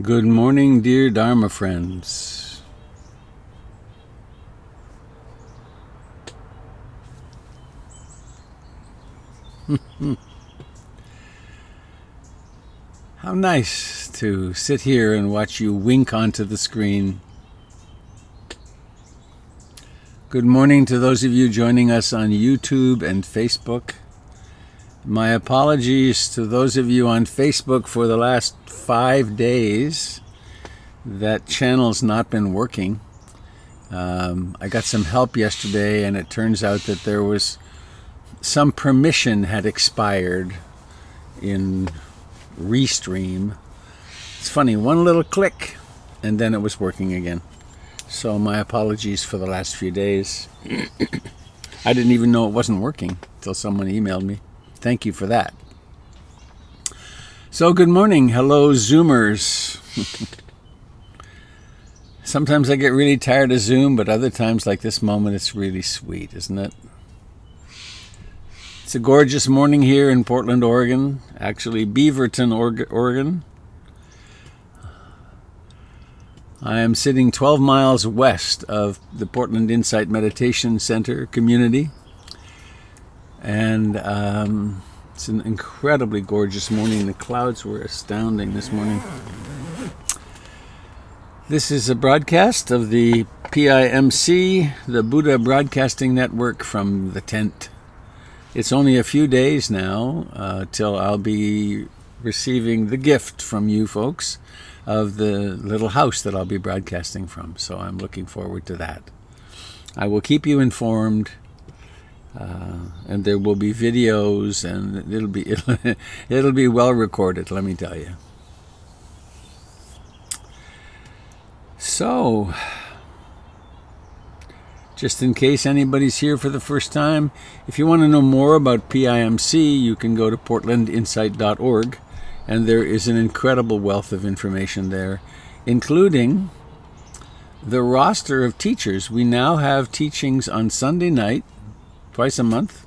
Good morning, dear Dharma friends. How nice to sit here and watch you wink onto the screen. Good morning to those of you joining us on YouTube and Facebook. My apologies to those of you on Facebook for the last 5 days. That channel's not been working. I got some help yesterday, and it turns out that there was some permission had expired in Restream. It's funny, one little click, and then it was working again. So my apologies for the last few days. I didn't even know it wasn't working until someone emailed me. Thank you for that. So good morning. Hello, Zoomers. Sometimes I get really tired of Zoom, but other times, like this moment, it's really sweet, isn't it? It's a gorgeous morning here in Portland, Oregon. Actually, Beaverton, Oregon. I am sitting 12 miles west of the Portland Insight Meditation Center community. And it's an incredibly gorgeous morning. The clouds were astounding this morning. This is a broadcast of the PIMC, the Buddha Broadcasting Network, from the tent. It's only a few days now till I'll be receiving the gift from you folks of the little house that I'll be broadcasting from. So I'm looking forward to that. I will keep you informed. And there will be videos, and it'll be well recorded, let me tell you. So, just in case anybody's here for the first time, if you want to know more about PIMC, you can go to portlandinsight.org, and there is an incredible wealth of information there, including the roster of teachers. We now have teachings on Sunday night, twice a month.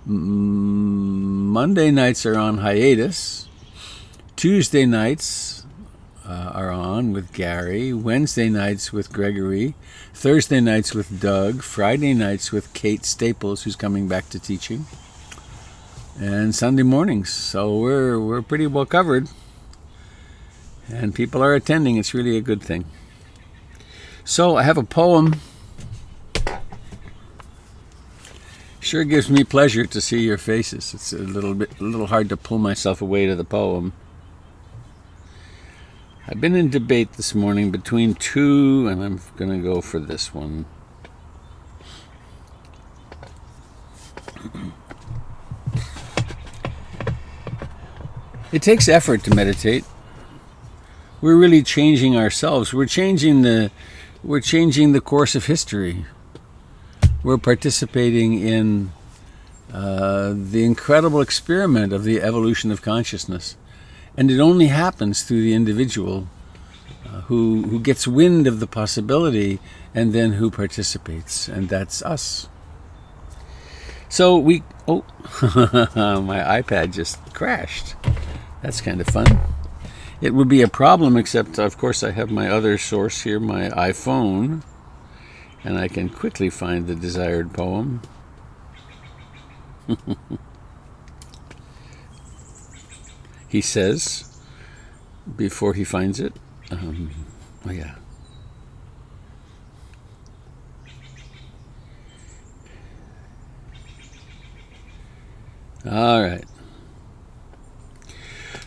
Monday nights are on hiatus. Tuesday nights are on with Gary. Wednesday nights with Gregory. Thursday nights with Doug. Friday nights with Kate Staples, who's coming back to teaching. And Sunday mornings. So we're pretty well covered. And people are attending. It's really a good thing. So I have a poem. Sure gives me pleasure to see your faces. It's a little hard to pull myself away to the poem. I've been in debate this morning between two, and I'm going to go for this one. It takes effort to meditate. We're really changing ourselves. We're changing the course of history. We're participating in the incredible experiment of the evolution of consciousness. And it only happens through the individual who gets wind of the possibility and then who participates. And that's us. So my iPad just crashed. That's kind of fun. It would be a problem, except, of course, I have my other source here, my iPhone. And I can quickly find the desired poem. He says, before he finds it, oh yeah. All right.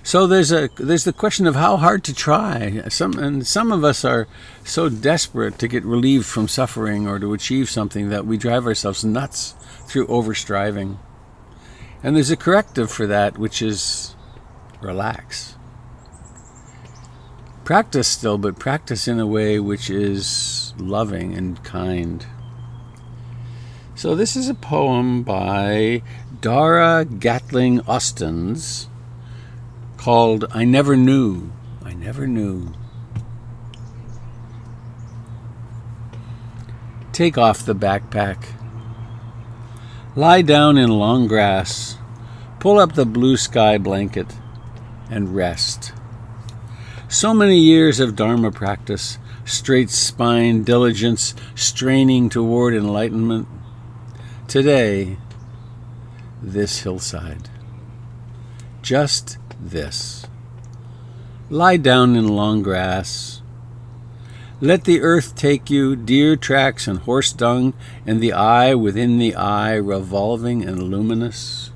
So there's the question of how hard to try. Some of us are so desperate to get relieved from suffering or to achieve something that we drive ourselves nuts through overstriving. And there's a corrective for that, which is relax. Practice still, but practice in a way which is loving and kind. So this is a poem by Dara Gatling Austins called I Never Knew. I Never Knew. Take off the backpack. Lie down in long grass. Pull up the blue sky blanket and rest. So many years of Dharma practice, straight spine, diligence, straining toward enlightenment. Today, this hillside. Just this. Lie down in long grass. Let the earth take you, deer tracks and horse dung, and the eye within the eye, revolving and luminous.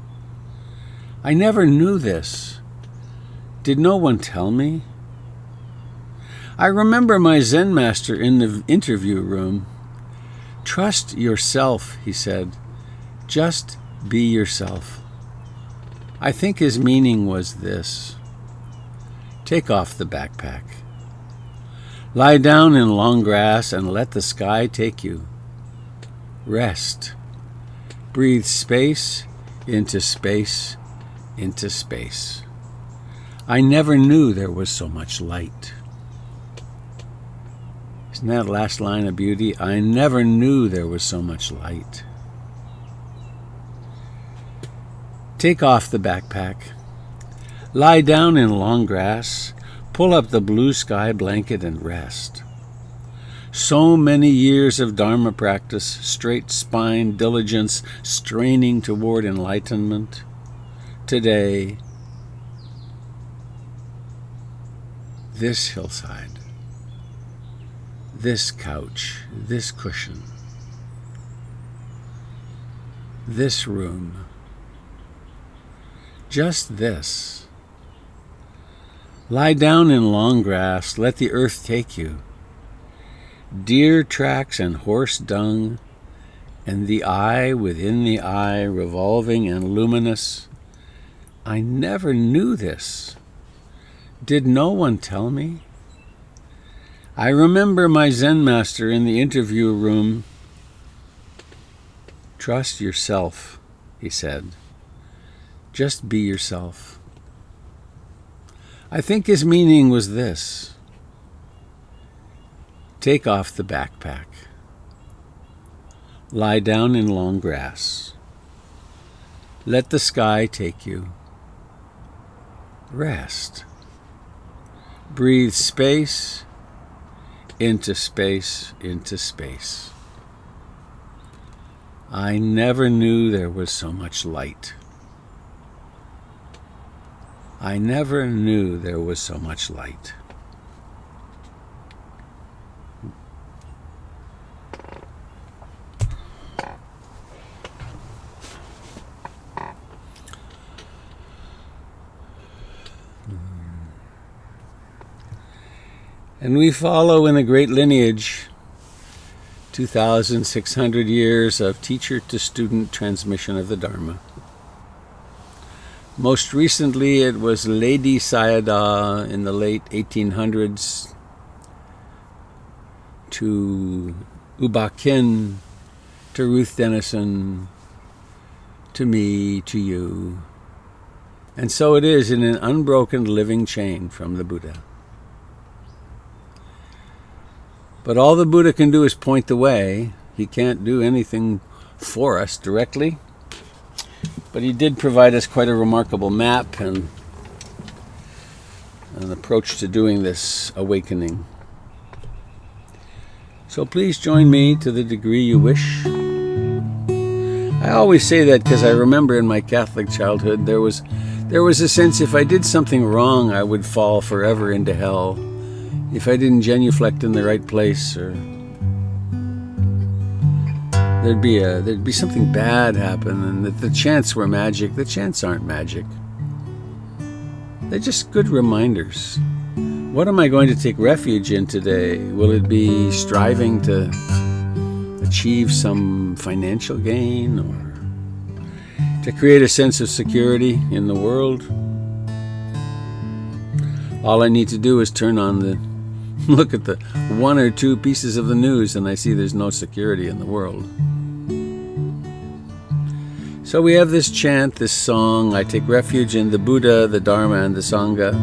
I never knew this. Did no one tell me? I remember my Zen master in the interview room. Trust yourself, he said. Just be yourself. I think his meaning was this. Take off the backpack. Lie down in long grass and let the sky take you. Rest. Breathe space into space into space. I never knew there was so much light. Isn't that last line a beauty? I never knew there was so much light. Take off the backpack. Lie down in long grass. Pull up the blue sky blanket and rest. So many years of Dharma practice, straight spine, diligence, straining toward enlightenment. Today, this hillside, this couch, this cushion, this room, just this. Lie down in long grass, let the earth take you. Deer tracks and horse dung, and the eye within the eye, revolving and luminous. I never knew this. Did no one tell me? I remember my Zen master in the interview room. Trust yourself, he said. Just be yourself. I think his meaning was this. Take off the backpack. Lie down in long grass. Let the sky take you. Rest. Breathe space into space into space. I never knew there was so much light. I never knew there was so much light. And we follow in a great lineage, 2,600 years of teacher-to-student transmission of the Dharma. Most recently, it was Lady Sayadaw in the late 1800s to U-Ba Khin, to Ruth Denison, to me, to you. And so it is in an unbroken living chain from the Buddha. But all the Buddha can do is point the way. He can't do anything for us directly. But he did provide us quite a remarkable map and an approach to doing this awakening. So please join me to the degree you wish. I always say that because I remember in my Catholic childhood there was a sense if I did something wrong I would fall forever into hell. If I didn't genuflect in the right place, or there'd be something bad happen, and that the chants were magic. The chants aren't magic. They're just good reminders. What am I going to take refuge in today? Will it be striving to achieve some financial gain, or to create a sense of security in the world. All I need to do is look at the one or two pieces of the news, and I see there's no security in the world. So we have this chant, this song, I take refuge in the Buddha, the Dharma, and the Sangha.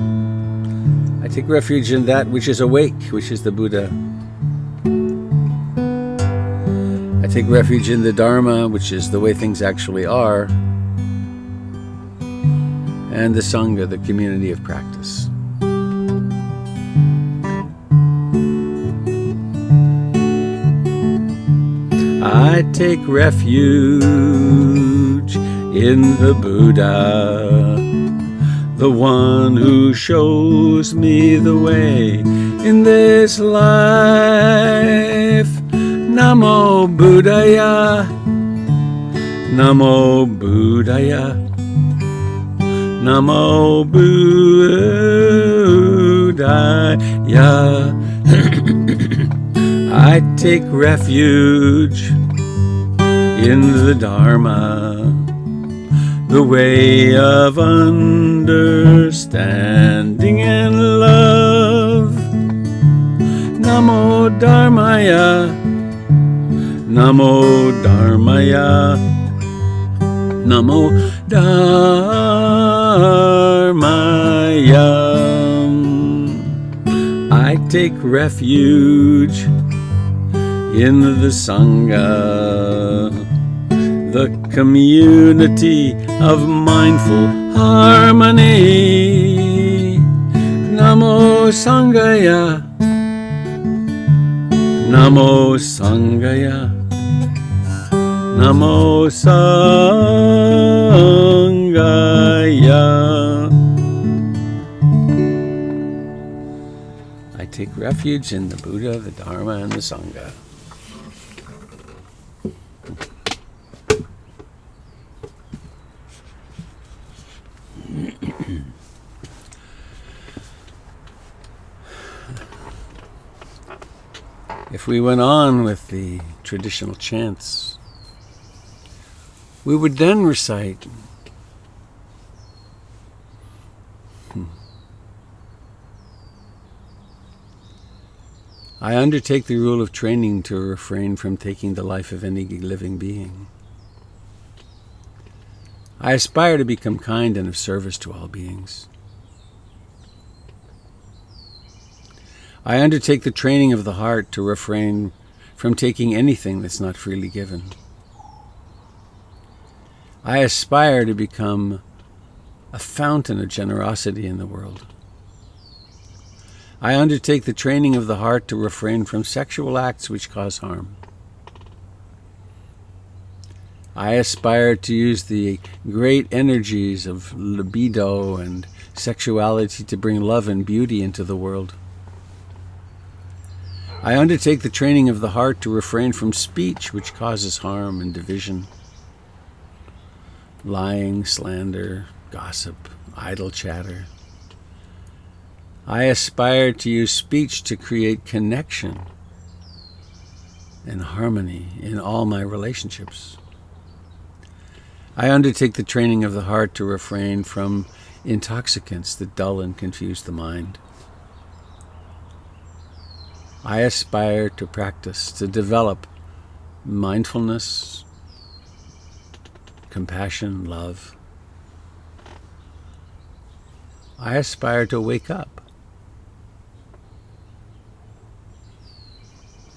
I take refuge in that which is awake, which is the Buddha. I take refuge in the Dharma, which is the way things actually are, and the Sangha, the community of practice. I take refuge in the Buddha, the one who shows me the way in this life. Namo Buddhaya, Namo Buddhaya, Namo Buddhaya. I take refuge in the Dharma, the way of understanding and love. Namo Dharmaya, Namo Dharmaya, Namo Dharmaya. I take refuge in the Sangha, the community of mindful harmony. Namo Sangaya, Namo Sangaya, Namo Sangaya. I take refuge in the Buddha, the Dharma, and the Sangha. If we went on with the traditional chants, we would then recite I undertake the rule of training to refrain from taking the life of any living being. I aspire to become kind and of service to all beings. I undertake the training of the heart to refrain from taking anything that's not freely given. I aspire to become a fountain of generosity in the world. I undertake the training of the heart to refrain from sexual acts which cause harm. I aspire to use the great energies of libido and sexuality to bring love and beauty into the world. I undertake the training of the heart to refrain from speech which causes harm and division. Lying, slander, gossip, idle chatter. I aspire to use speech to create connection and harmony in all my relationships. I undertake the training of the heart to refrain from intoxicants that dull and confuse the mind. I aspire to practice, to develop mindfulness, compassion, love. I aspire to wake up.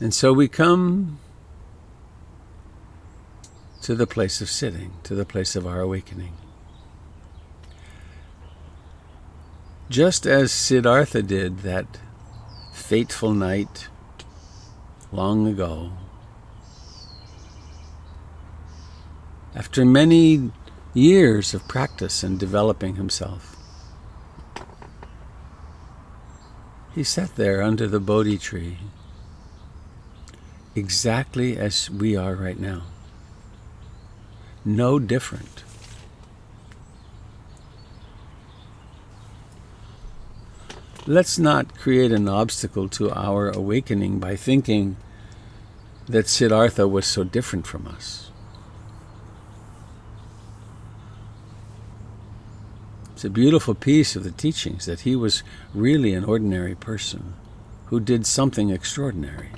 And so we come to the place of sitting, to the place of our awakening. Just as Siddhartha did that fateful night long ago, after many years of practice and developing himself, he sat there under the Bodhi tree, exactly as we are right now. No different. Let's not create an obstacle to our awakening by thinking that Siddhartha was so different from us. It's a beautiful piece of the teachings that he was really an ordinary person who did something extraordinary.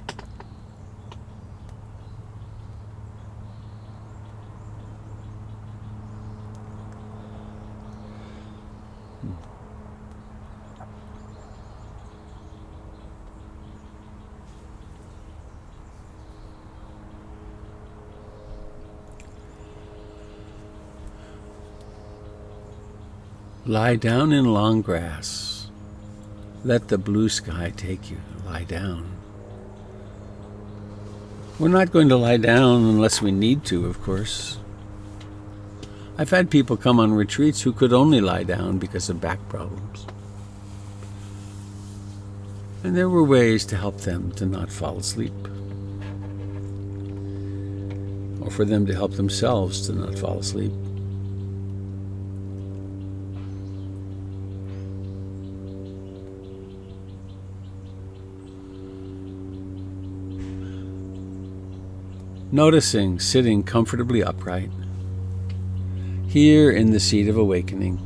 Lie down in long grass. Let the blue sky take you. Lie down. We're not going to lie down unless we need to, of course. I've had people come on retreats who could only lie down because of back problems. And there were ways to help them to not fall asleep, or for them to help themselves to not fall asleep. Noticing sitting comfortably upright, here in the seat of awakening.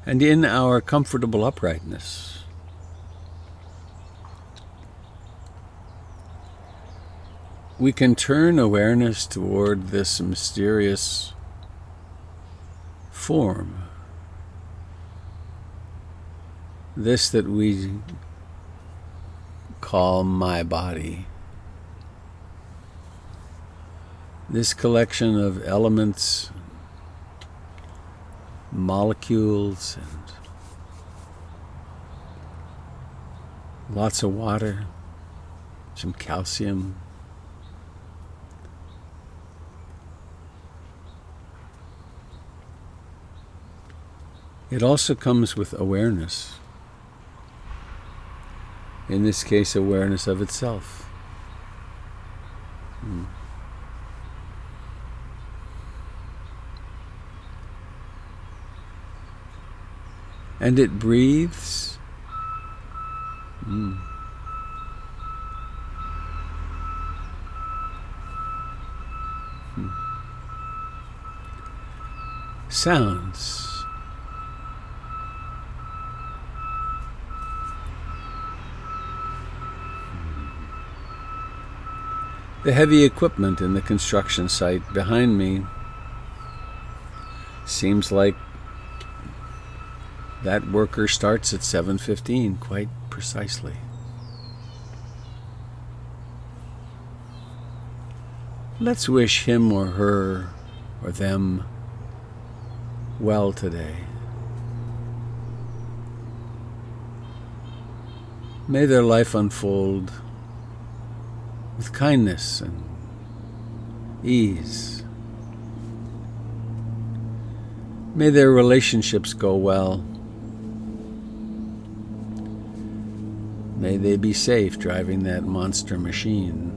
And in our comfortable uprightness, we can turn awareness toward this mysterious form, this that we call my body, this collection of elements, molecules, and lots of water, some calcium. It also comes with awareness. In this case, awareness of itself. And it breathes. Sounds. The heavy equipment in the construction site behind me seems like that worker starts at 7:15, quite precisely. Let's wish him or her or them well today. May their life unfold with kindness and ease. May their relationships go well. May they be safe driving that monster machine.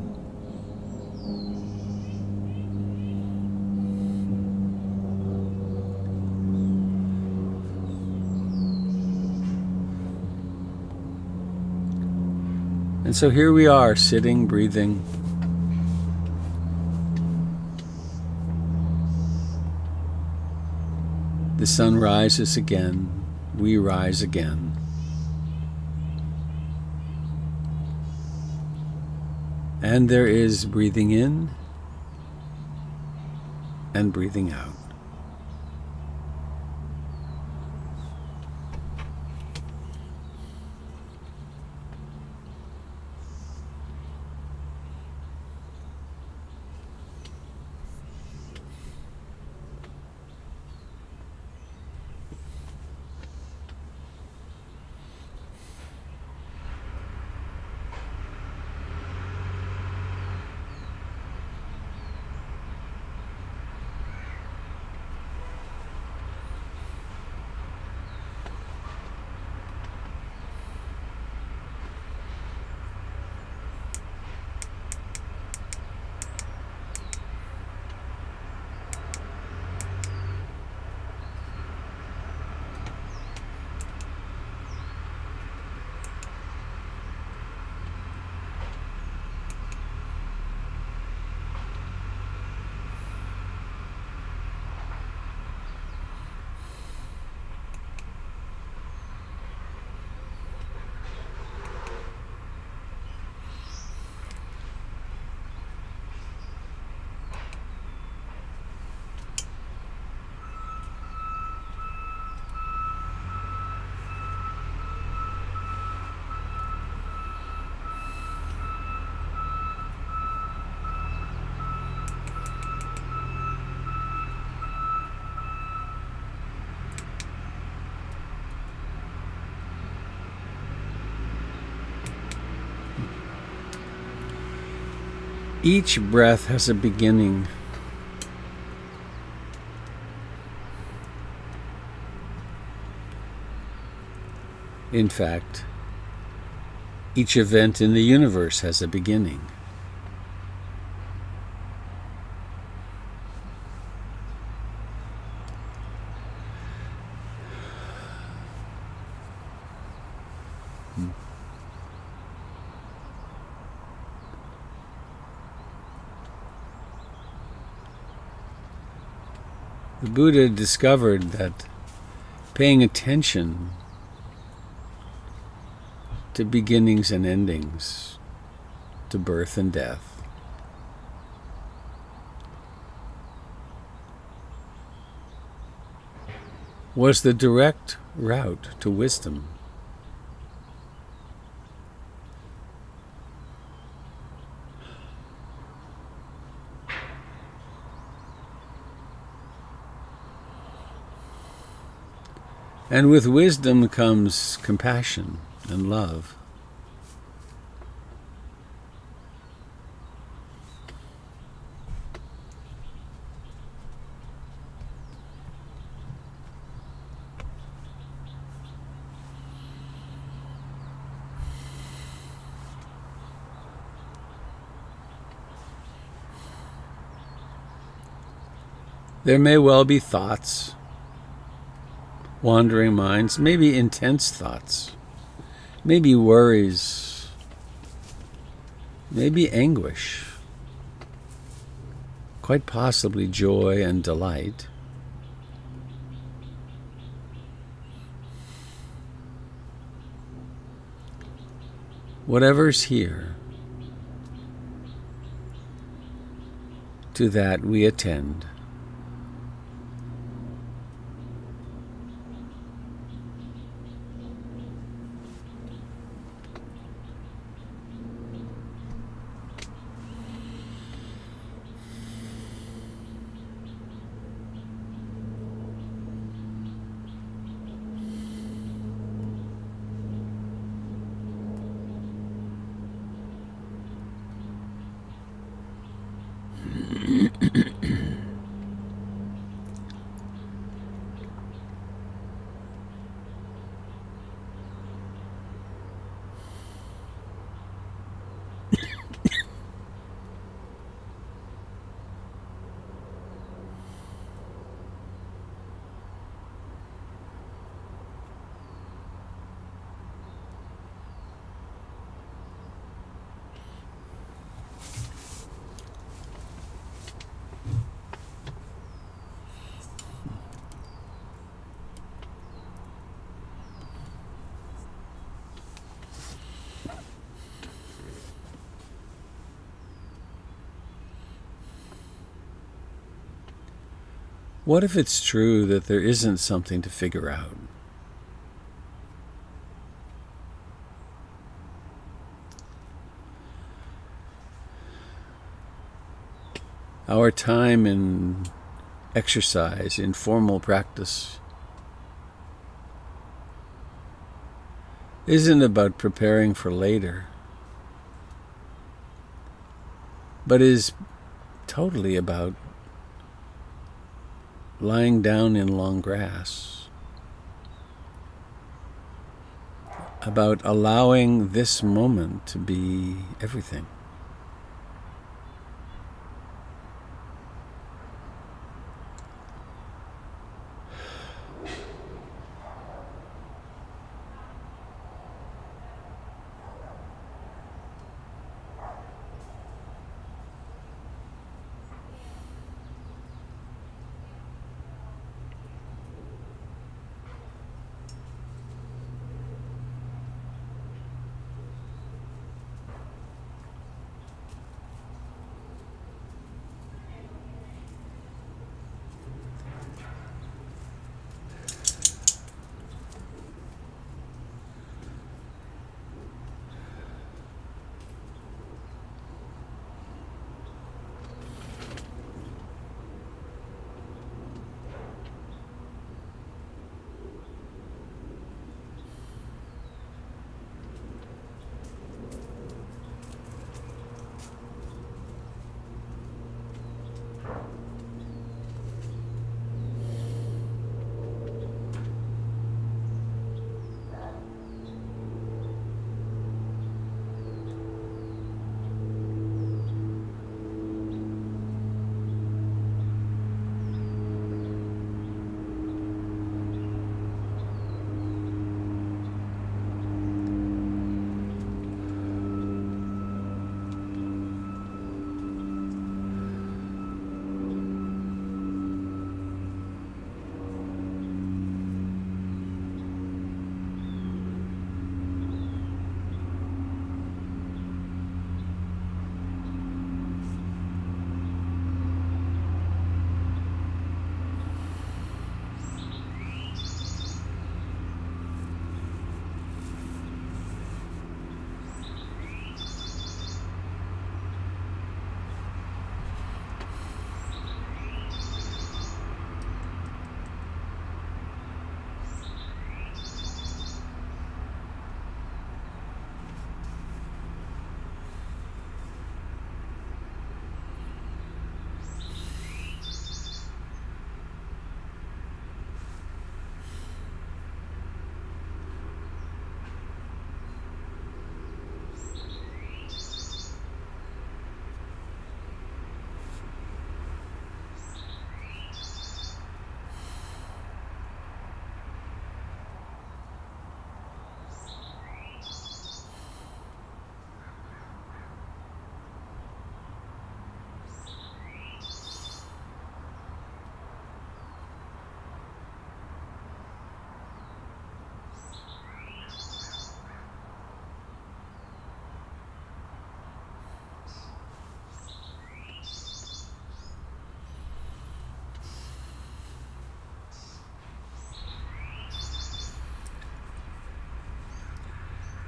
And so here we are, sitting, breathing. The sun rises again, we rise again. And there is breathing in and breathing out. Each breath has a beginning. In fact, each event in the universe has a beginning. The Buddha discovered that paying attention to beginnings and endings, to birth and death, was the direct route to wisdom. And with wisdom comes compassion and love. There may well be thoughts, wandering minds, maybe intense thoughts, maybe worries, maybe anguish, quite possibly joy and delight. Whatever's here, to that we attend. What if it's true that there isn't something to figure out? Our time in exercise, in formal practice, isn't about preparing for later, but is totally about lying down in long grass, about allowing this moment to be everything.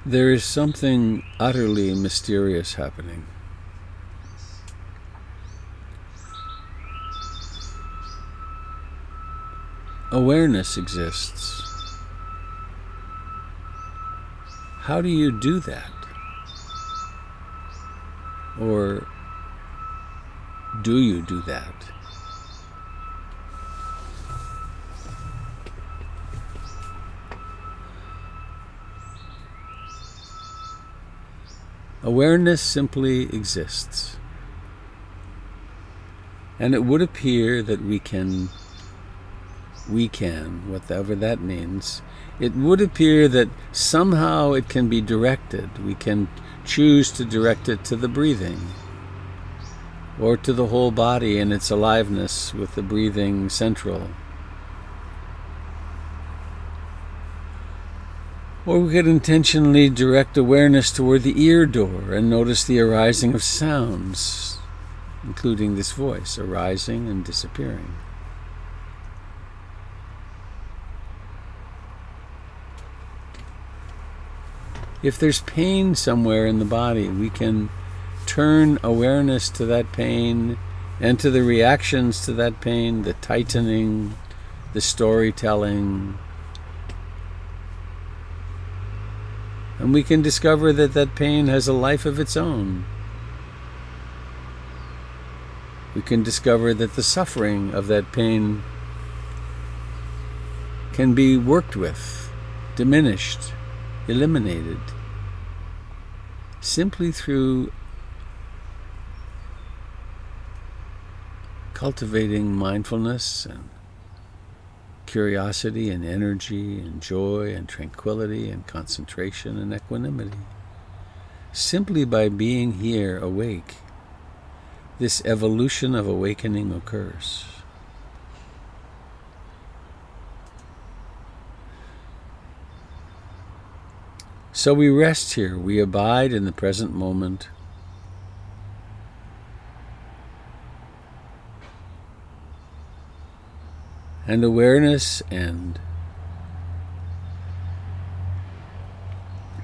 There is something utterly mysterious happening. Awareness exists. How do you do that? Or do you do that? Awareness simply exists. And it would appear that we can, whatever that means, it would appear that somehow it can be directed. We can choose to direct it to the breathing, or to the whole body and its aliveness with the breathing central. Or we could intentionally direct awareness toward the ear door and notice the arising of sounds, including this voice, arising and disappearing. If there's pain somewhere in the body, we can turn awareness to that pain and to the reactions to that pain, the tightening, the storytelling. And we can discover that that pain has a life of its own. We can discover that the suffering of that pain can be worked with, diminished, eliminated, simply through cultivating mindfulness and curiosity and energy and joy and tranquility and concentration and equanimity. Simply by being here awake, this evolution of awakening occurs. So we rest here, we abide in the present moment. And awareness and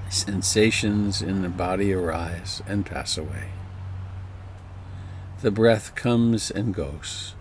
sensations in the body arise and pass away. The breath comes and goes.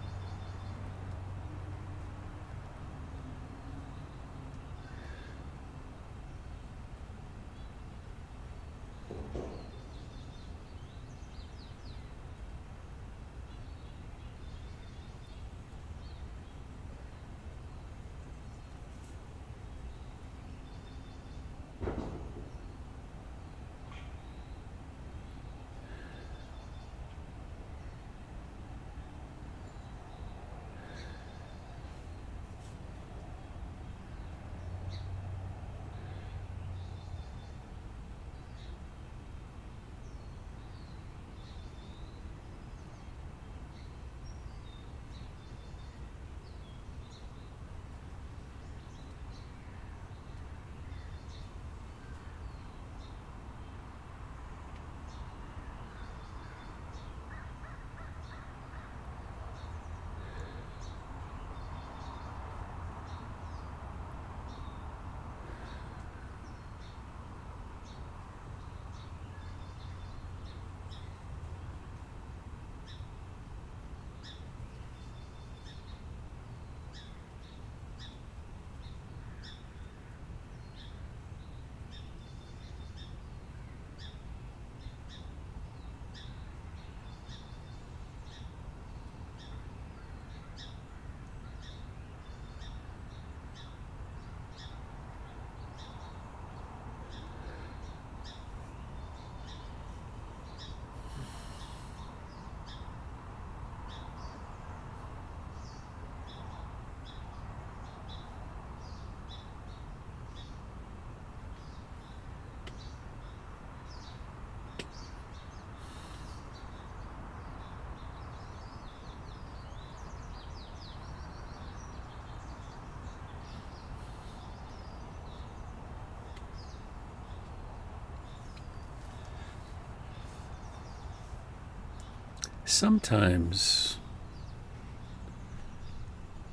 Sometimes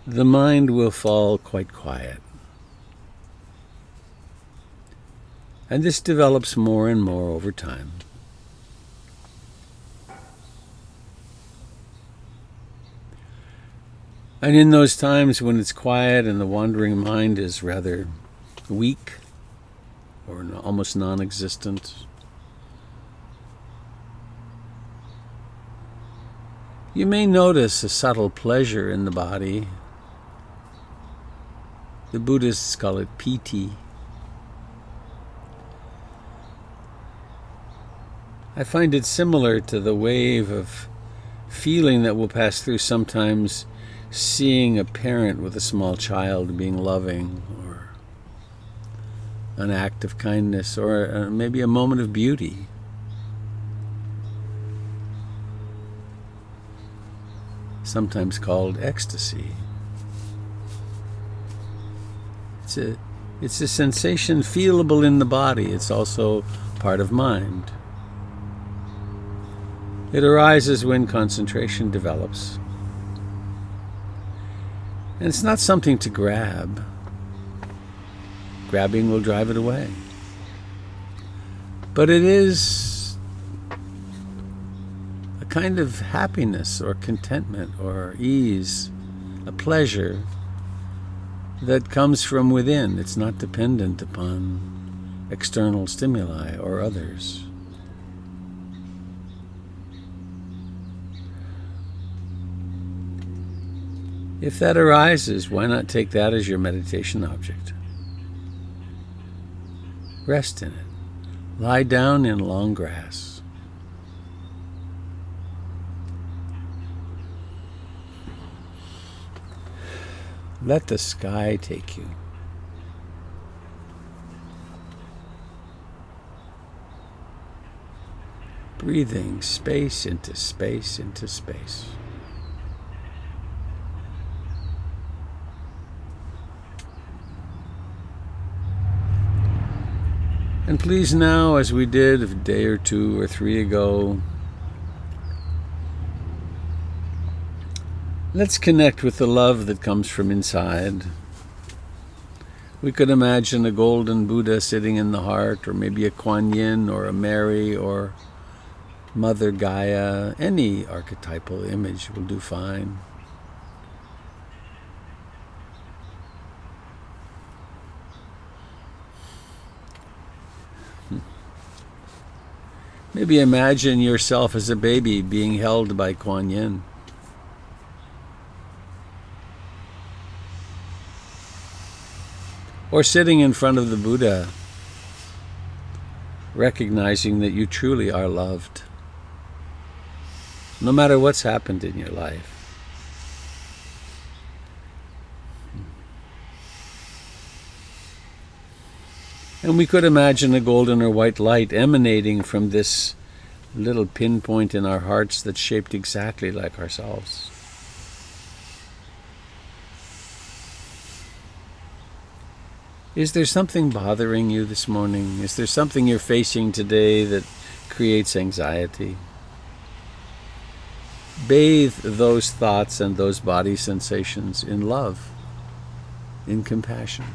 the mind will fall quite quiet, And this develops more and more over time. And in those times when it's quiet and the wandering mind is rather weak or almost non-existent, you may notice a subtle pleasure in the body. The Buddhists call it piti. I find it similar to the wave of feeling that we'll pass through sometimes seeing a parent with a small child being loving, or an act of kindness, or maybe a moment of beauty. Sometimes called ecstasy. It's a sensation feelable in the body. It's also part of mind. It arises when concentration develops. And it's not something to grab. Grabbing will drive it away. But it is a kind of happiness or contentment or ease, a pleasure that comes from within. It's not dependent upon external stimuli or others. If that arises, why not take that as your meditation object? Rest in it. Lie down in long grass. Let the sky take you. Breathing space into space into space. And please now, as we did a day or 2 or 3 ago, let's connect with the love that comes from inside. We could imagine a golden Buddha sitting in the heart, or maybe a Kuan Yin, or a Mary, or Mother Gaia. Any archetypal image will do fine. Maybe imagine yourself as a baby being held by Kuan Yin. Or sitting in front of the Buddha, recognizing that you truly are loved, no matter what's happened in your life. And we could imagine a golden or white light emanating from this little pinpoint in our hearts that's shaped exactly like ourselves. Is there something bothering you this morning? Is there something you're facing today that creates anxiety? Bathe those thoughts and those body sensations in love, in compassion.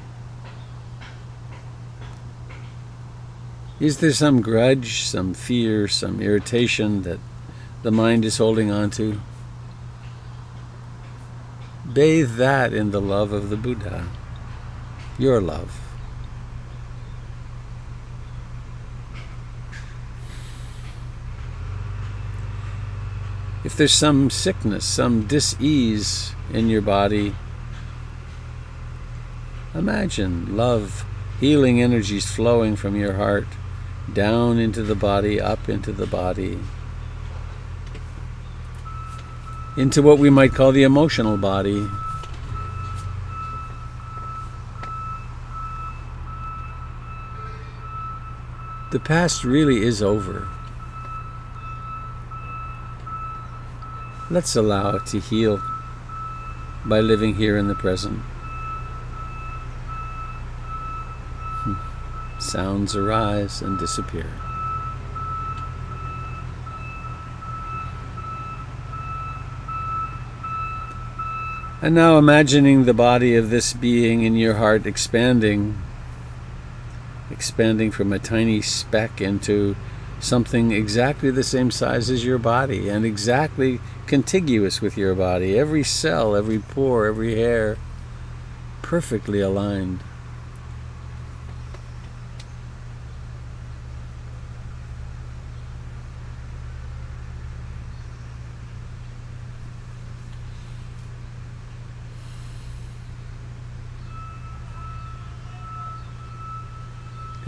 Is there some grudge, some fear, some irritation that the mind is holding on to? Bathe that in the love of the Buddha, your love. If there's some sickness, some dis-ease in your body, imagine love, healing energies flowing from your heart down into the body, up into the body, into what we might call the emotional body. The past really is over. Let's allow it to heal by living here in the present. Sounds arise and disappear. And now imagining the body of this being in your heart expanding expanding from a tiny speck into something exactly the same size as your body and exactly contiguous with your body. Every cell, every pore, every hair, perfectly aligned.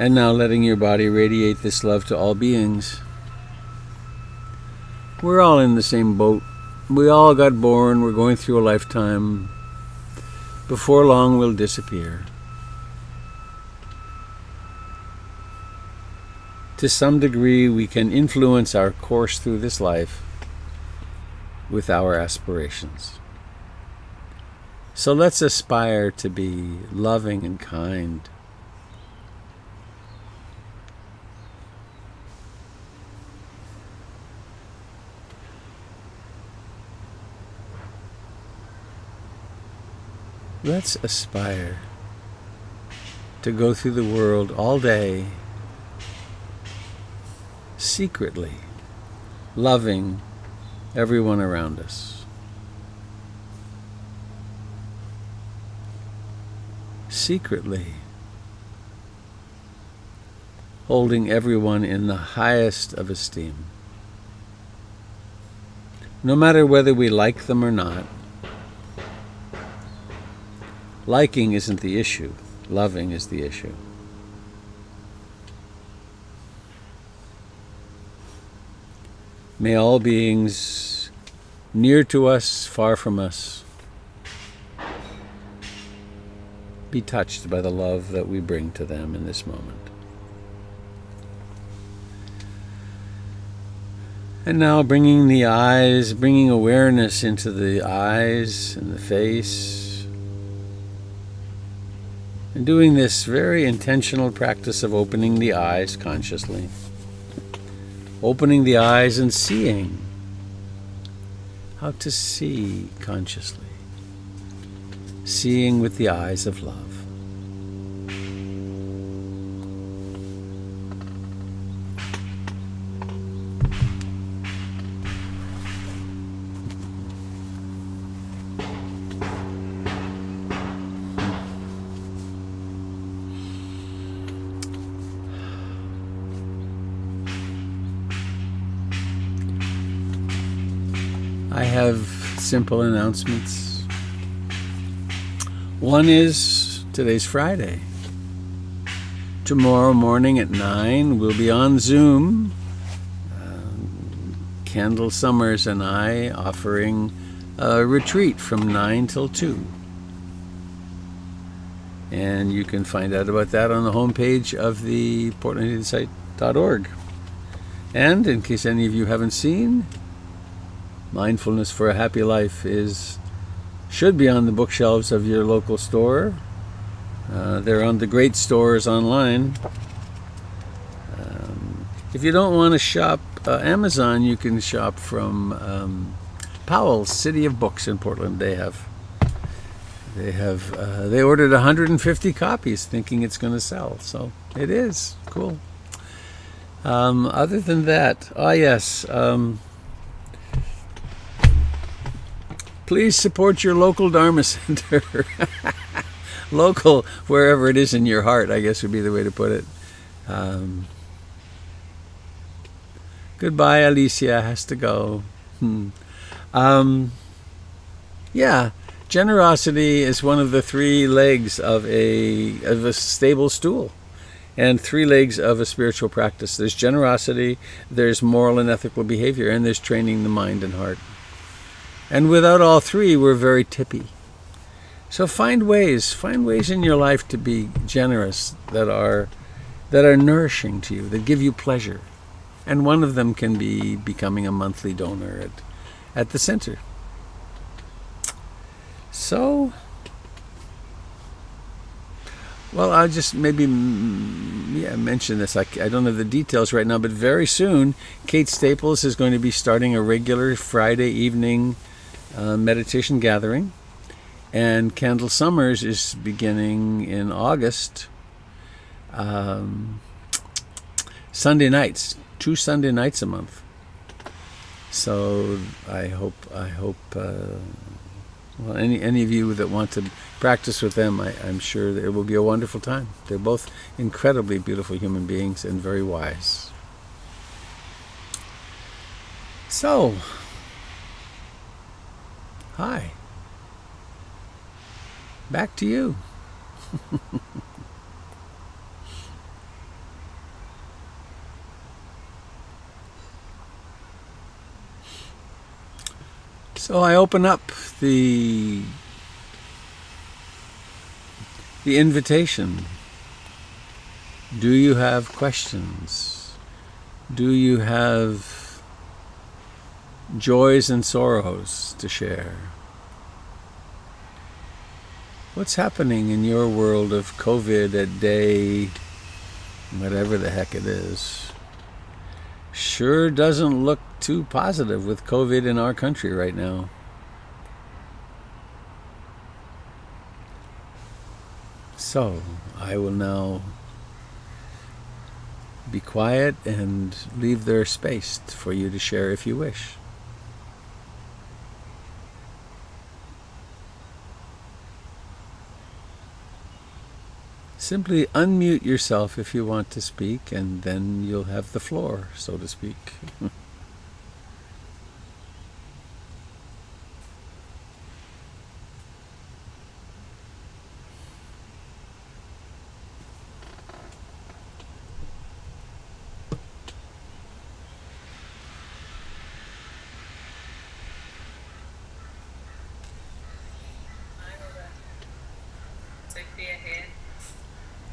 And now letting your body radiate this love to all beings. We're all in the same boat. We all got born. We're going through a lifetime. Before long, we'll disappear. To some degree, we can influence our course through this life with our aspirations. So let's aspire to be loving and kind. Let's aspire to go through the world all day, secretly loving everyone around us. Secretly holding everyone in the highest of esteem. No matter whether we like them or not. Liking isn't the issue. Loving is the issue. May all beings near to us, far from us, be touched by the love that we bring to them in this moment. And now bringing the eyes, bringing awareness into the eyes and the face, and doing this very intentional practice of opening the eyes consciously. Opening the eyes and seeing. How to see consciously. Seeing with the eyes of love. I have simple announcements. One is today's Friday. Tomorrow morning at 9 we'll be on Zoom. Kendall Summers and I offering a retreat from 9 till 2. And you can find out about that on the homepage of the portlandinsight.org. And in case any of you haven't seen, Mindfulness for a Happy Life should be on the bookshelves of your local store. They're on the great stores online. If you don't want to shop Amazon, you can shop from Powell's City of Books in Portland. They ordered 150 copies thinking it's going to sell. So it is cool. Other than that, yes. Please support your local Dharma center. Local, wherever it is in your heart, I guess would be the way to put it. Goodbye, Alicia has to go. Yeah, generosity is one of the 3 legs of a stable stool, and 3 legs of a spiritual practice. There's generosity, there's moral and ethical behavior, and there's training the mind and heart. And without all 3, we're very tippy. So find ways in your life to be generous that are nourishing to you, that give you pleasure. And one of them can be becoming a monthly donor at the center. So, well, I'll just maybe mention this. I don't have the details right now, but very soon, Kate Staples is going to be starting a regular Friday evening meditation gathering, and Kendall Summers is beginning in August Sunday nights, 2 Sunday nights a month. So I hope. Well, any of you that want to practice with them, I'm sure that it will be a wonderful time. They're both incredibly beautiful human beings and very wise. So, hi. Back to you. So I open up the invitation. Do you have questions? Do you have joys and sorrows to share? What's happening in your world of COVID at day, whatever the heck it is? Sure doesn't look too positive with COVID in our country right now. So, I will now be quiet and leave there space for you to share if you wish. Simply unmute yourself if you want to speak, and then you'll have the floor, so to speak.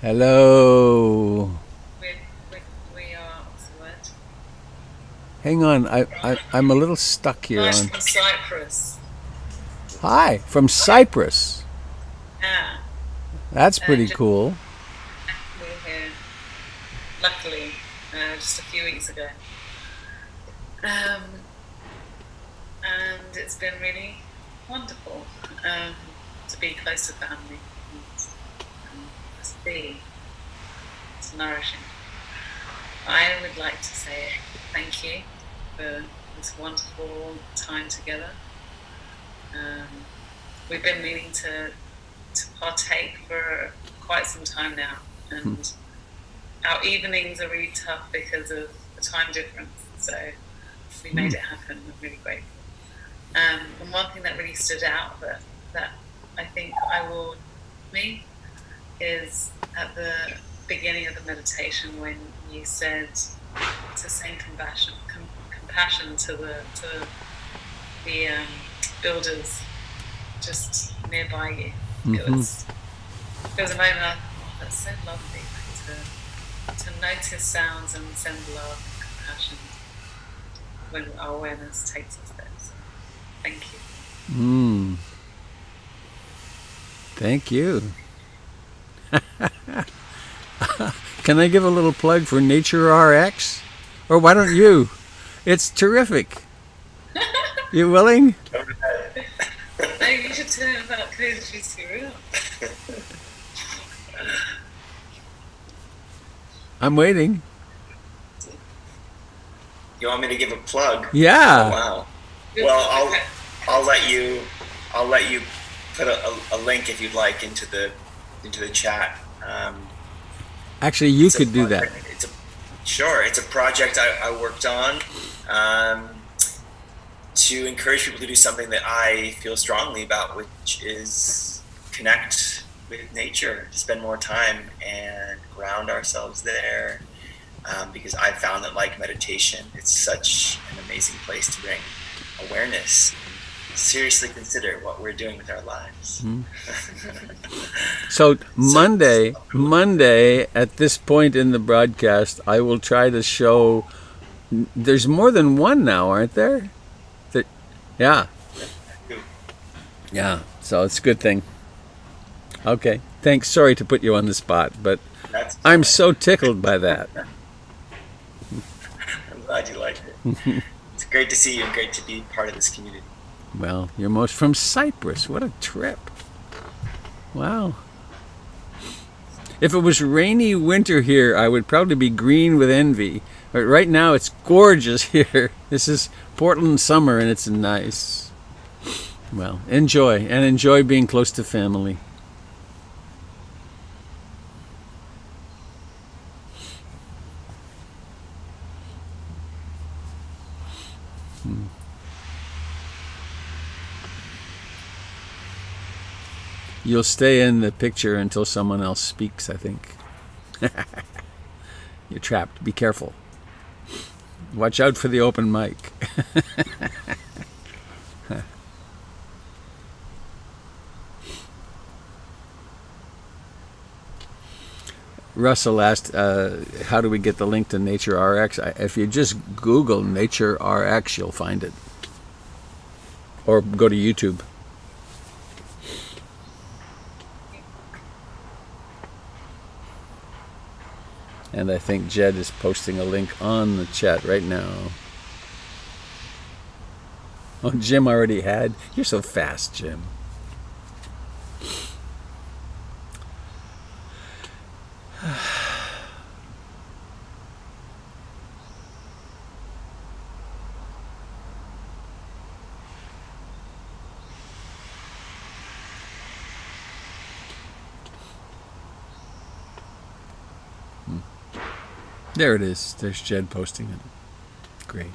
Hello. We are what? Hang on, I'm a little stuck here. Nice from Cyprus. Hi, from Cyprus. Yeah. That's pretty cool. We're here, luckily, just a few weeks ago. And it's been really wonderful to be close to family. It's nourishing. I would like to say thank you for this wonderful time together. We've been meaning to partake for quite some time now, and our evenings are really tough because of the time difference, so we made it happen. I'm really grateful. And one thing that really stood out that I think me is at the beginning of the meditation when you said to send compassion to the builders just nearby you. Mm-hmm. It was a moment I thought, that's so lovely, like to notice sounds and send love and compassion when our awareness takes us there. So, thank you. Thank you. Can I give a little plug for Nature RX? Or why don't you? It's terrific. You willing? No, you should tell him about COVID. I'm waiting. You want me to give a plug? Yeah. Oh, wow. Well, I'll let you put a link if you'd like into the chat. Actually, you could do that. It's a project I worked on to encourage people to do something that I feel strongly about, which is connect with nature, to spend more time and ground ourselves there. Because I found that, like meditation, it's such an amazing place to bring awareness. Seriously consider what we're doing with our lives. So Monday, at this point in the broadcast, I will try to show. There's more than one now, aren't there? Yeah. So it's a good thing. Okay, thanks. Sorry to put you on the spot, but I'm so tickled by that. I'm glad you liked it. It's great to see you and great to be part of this community. Well, you're most from Cyprus. What a trip. Wow. If it was rainy winter here, I would probably be green with envy. But right now, it's gorgeous here. This is Portland summer, and it's nice. Well, enjoy being close to family. You'll stay in the picture until someone else speaks, I think. You're trapped. Be careful. Watch out for the open mic. Russell asked, how do we get the link to Nature RX? If you just Google Nature RX, you'll find it. Or go to YouTube. And I think Jed is posting a link on the chat right now. Oh, Jim already had. You're so fast, Jim. There it is. There's Jed posting it. Great.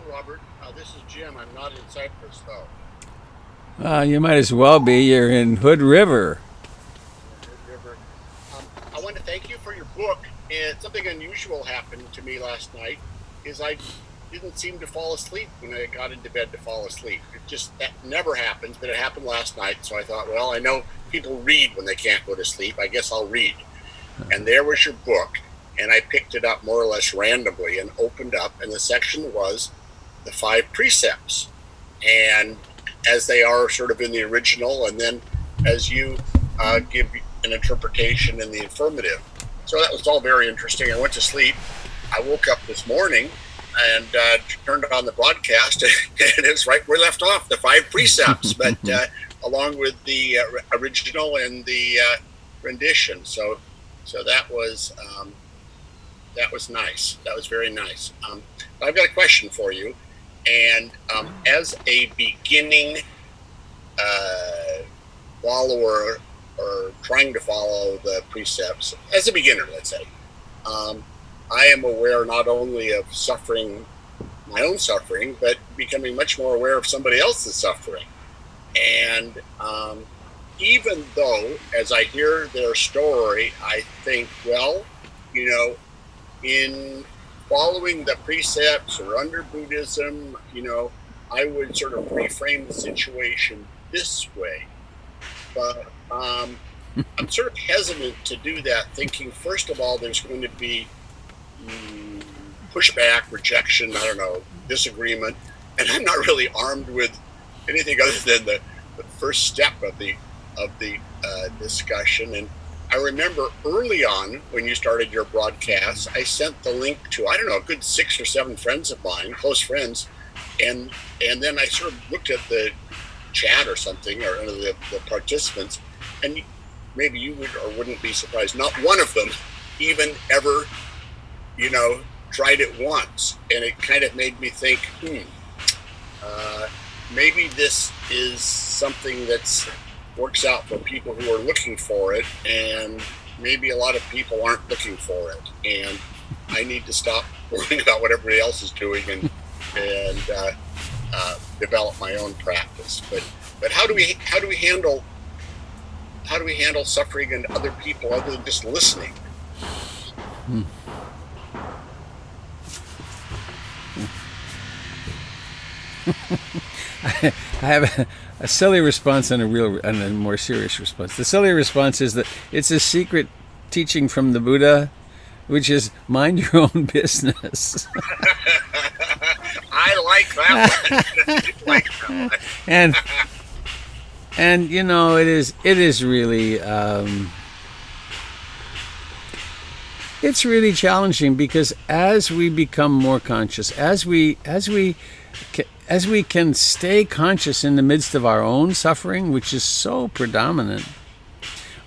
Robert. This is Jim. I'm not in Cyprus, though. You might as well be. You're in Hood River. Hood River. I want to thank you for your book. And something unusual happened to me last night is I didn't seem to fall asleep when I got into bed to fall asleep. That never happens, but it happened last night. So I thought, well, I know people read when they can't go to sleep. I guess I'll read. And there was your book. And I picked it up more or less randomly and opened up. And the section was the 5 precepts, and as they are sort of in the original, and then as you give an interpretation in the affirmative. So that was all very interesting. I went to sleep. I woke up this morning and turned on the broadcast, and it's right where we left off, the 5 precepts, but along with the original and the rendition. So that was nice. That was very nice. I've got a question for you. And as a beginning follower, or trying to follow the precepts, as a beginner, let's say, I am aware not only of suffering, my own suffering, but becoming much more aware of somebody else's suffering. And even though, as I hear their story, I think, well, in following the precepts or under Buddhism, I would sort of reframe the situation this way. But I'm sort of hesitant to do that, thinking, first of all, there's going to be pushback, rejection, disagreement. And I'm not really armed with anything other than the first step of the discussion. And I remember early on when you started your broadcast, I sent the link to, a good 6 or 7 friends of mine, close friends. And then I sort of looked at the chat or something, or the participants, and maybe you would or wouldn't be surprised. Not one of them even ever, tried it once. And it kind of made me think, maybe this is something that's works out for people who are looking for it, and maybe a lot of people aren't looking for it, and I need to stop worrying about what everybody else is doing and develop my own practice. But how do we handle suffering in other people other than just listening? I have a silly response and a more serious response. The silly response is that it's a secret teaching from the Buddha which is mind your own business. I like that one. I like that one. And you know, it is really it's really challenging, because as we become more conscious, as we can stay conscious in the midst of our own suffering, which is so predominant,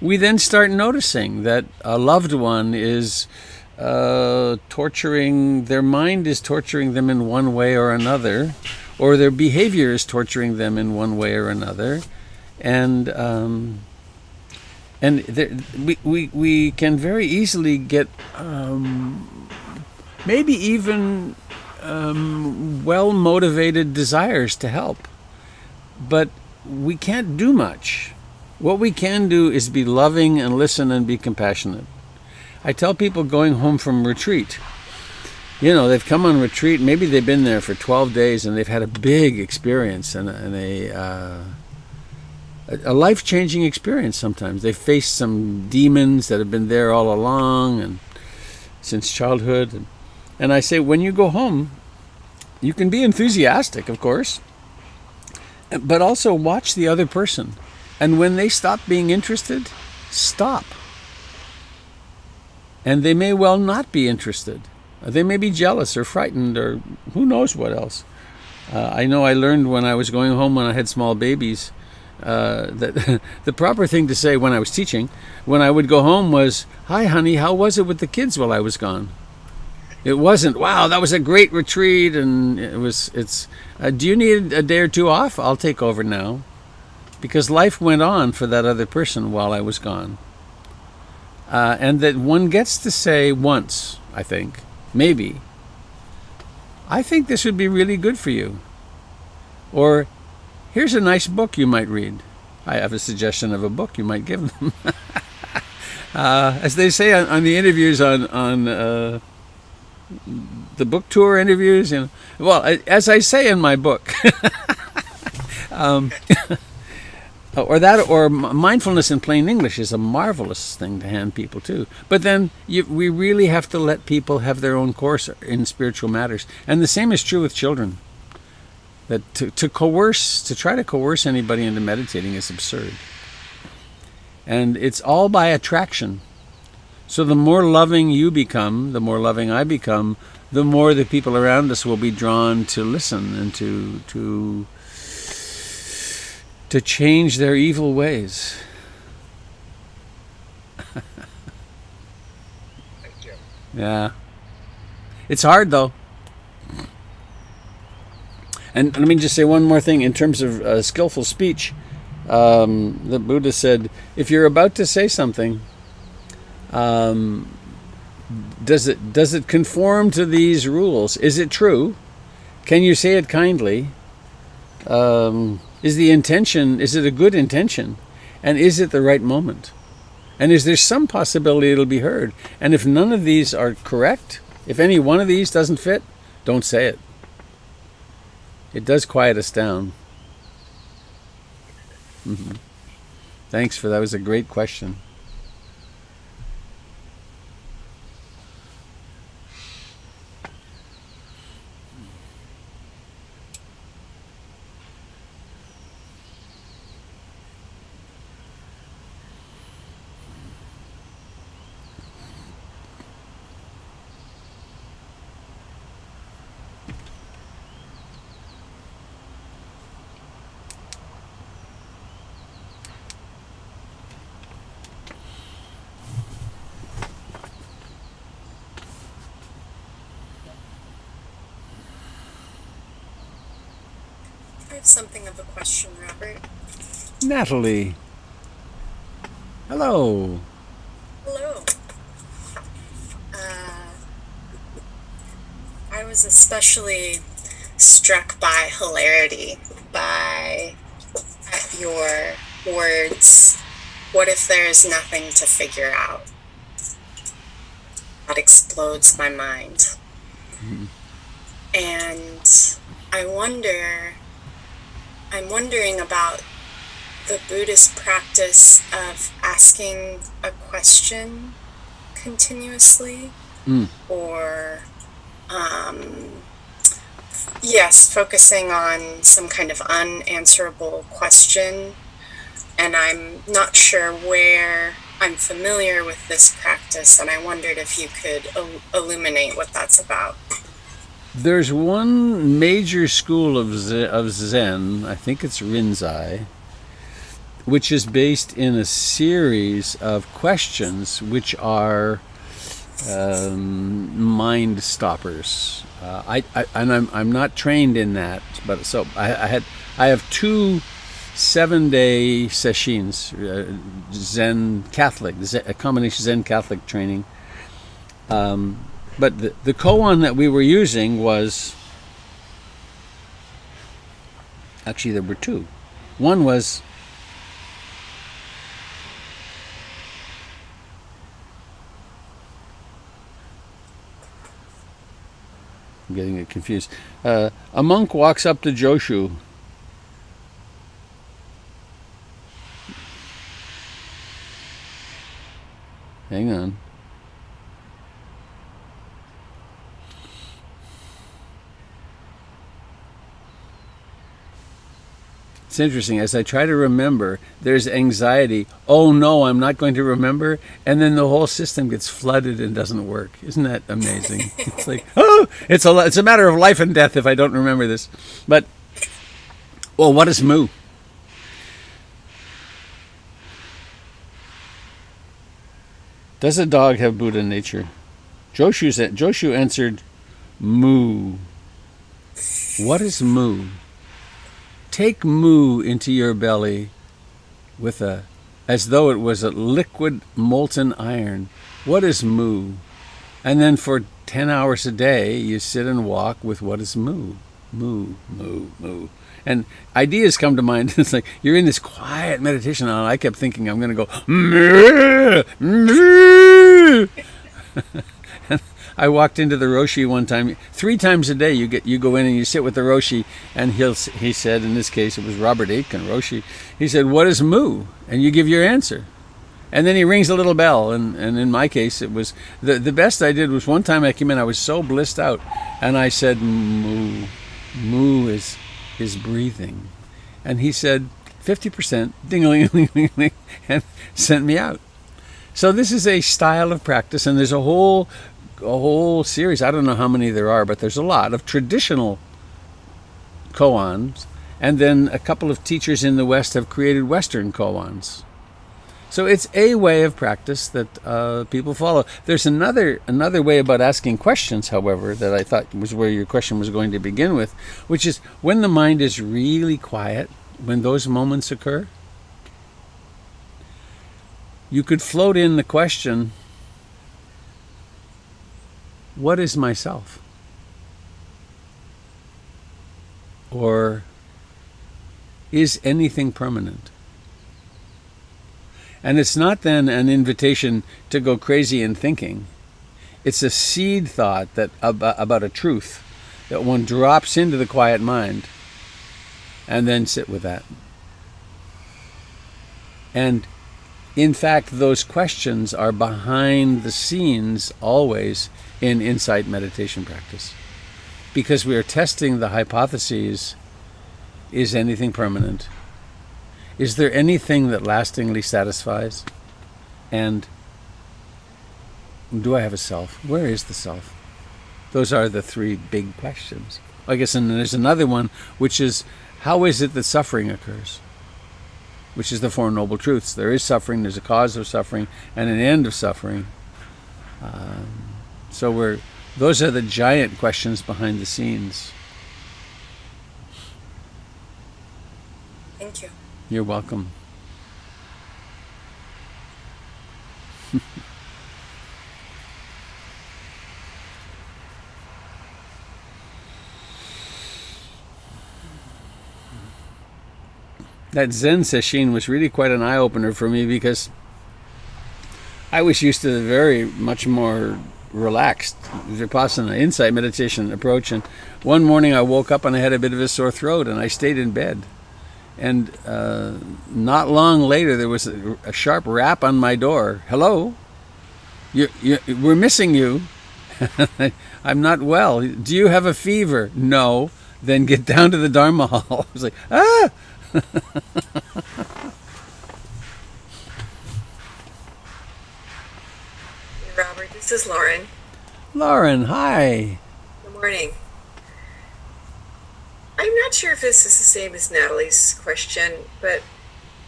we then start noticing that a loved one is torturing, their mind is torturing them in one way or another, or their behavior is torturing them in one way or another. And we can very easily get maybe even well-motivated desires to help. But we can't do much. What we can do is be loving and listen and be compassionate. I tell people going home from retreat, you know, they've come on retreat, maybe they've been there for 12 days and they've had a big experience and a life-changing experience sometimes. They've faced some demons that have been there all along and since childhood. And I say, when you go home, you can be enthusiastic, of course, but also watch the other person. And when they stop being interested, stop. And they may well not be interested. They may be jealous or frightened or who knows what else. I know I learned when I was going home when I had small babies that the proper thing to say when I was teaching, when I would go home, was, "Hi, honey, how was it with the kids while I was gone?" It wasn't, "Wow, that was a great retreat," and do you need a day or two off? I'll take over now. Because life went on for that other person while I was gone. And that one gets to say once, I think, maybe, "I think this would be really good for you." Or, "Here's a nice book you might read." I have a suggestion of a book you might give them. As they say on the interviews on the book tour interviews, you know, well, as I say in my book, or mindfulness in plain English is a marvelous thing to hand people too. But then we really have to let people have their own course in spiritual matters, and the same is true with children. That to try to coerce anybody into meditating is absurd, and it's all by attraction. So the more loving you become, the more loving I become, the more the people around us will be drawn to listen and to change their evil ways. Thank you. Yeah. It's hard, though. And let me just say one more thing in terms of skillful speech. The Buddha said, if you're about to say something, does it conform to these rules? Is it true? Can you say it kindly? Is it a good intention? And is it the right moment? And is there some possibility it'll be heard? And if none of these are correct, if any one of these doesn't fit, don't say it. It does quiet us down. Mm-hmm. Thanks that was a great question. I have something of a question, Robert. Natalie. Hello. Hello. I was especially struck by hilarity by your words. What if there's nothing to figure out? That explodes my mind. Mm-hmm. And I'm wondering about the Buddhist practice of asking a question continuously. or yes, focusing on some kind of unanswerable question. And I'm not sure where I'm familiar with this practice, and I wondered if you could illuminate what that's about. There's one major school of Zen, I think it's Rinzai, which is based in a series of questions which are mind stoppers. I'm not trained in that, but so I have 2 7-day sessions, Zen Catholic, a combination Zen Catholic training. But the koan that we were using was, actually there were 2. One was, I'm getting it confused. A monk walks up to Joshu. Hang on. It's interesting. As I try to remember, there's anxiety. Oh no, I'm not going to remember. And then the whole system gets flooded and doesn't work. Isn't that amazing? It's like, oh, it's a matter of life and death if I don't remember this. But, well, what is mu? Does a dog have Buddha nature? Joshu answered, mu. What is mu? Take mu into your belly as though it was a liquid molten iron. What is mu? And then for 10 hours a day, you sit and walk with what is mu. Mu, mu, mu. And ideas come to mind. It's like you're in this quiet meditation, and I kept thinking I'm going to go moo, moo. I walked into the Roshi one time. 3 times a day, you go in and you sit with the Roshi, and he said, in this case it was Robert Aitken Roshi. He said, "What is mu?" And you give your answer, and then he rings a little bell. And in my case, it was the best I did was one time I came in, I was so blissed out, and I said, "Mu, mu is breathing," and he said 50%, ding-a-ling-a-ling-a-ling, and sent me out. So this is a style of practice, and there's a whole series. I don't know how many there are, but there's a lot of traditional koans, and then a couple of teachers in the West have created Western koans. So it's a way of practice that people follow. There's another way about asking questions, however, that I thought was where your question was going to begin with, which is when the mind is really quiet, when those moments occur, you could float in the question, what is myself? Or is anything permanent? And it's not then an invitation to go crazy in thinking. It's a seed thought that about a truth that one drops into the quiet mind and then sit with that. And in fact, those questions are behind the scenes always in insight meditation practice, because we are testing the hypotheses: is anything permanent? Is there anything that lastingly satisfies? And do I have a self? Where is the self? Those are the 3 big questions. I guess, and there's another one, which is, how is it that suffering occurs? Which is the 4 Noble Truths. There is suffering, there's a cause of suffering, and an end of suffering. Those are the giant questions behind the scenes. Thank you. You're welcome. That Zen session was really quite an eye-opener for me, because I was used to the very much more relaxed Vipassana insight meditation approach, and one morning I woke up and I had a bit of a sore throat, and I stayed in bed. And not long later, there was a sharp rap on my door. Hello? We're missing you. I'm not well. Do you have a fever? No. Then get down to the Dharma hall. I was like, ah! Hey, Robert, this is Lauren. Lauren, hi. Good morning. I'm not sure if this is the same as Natalie's question, but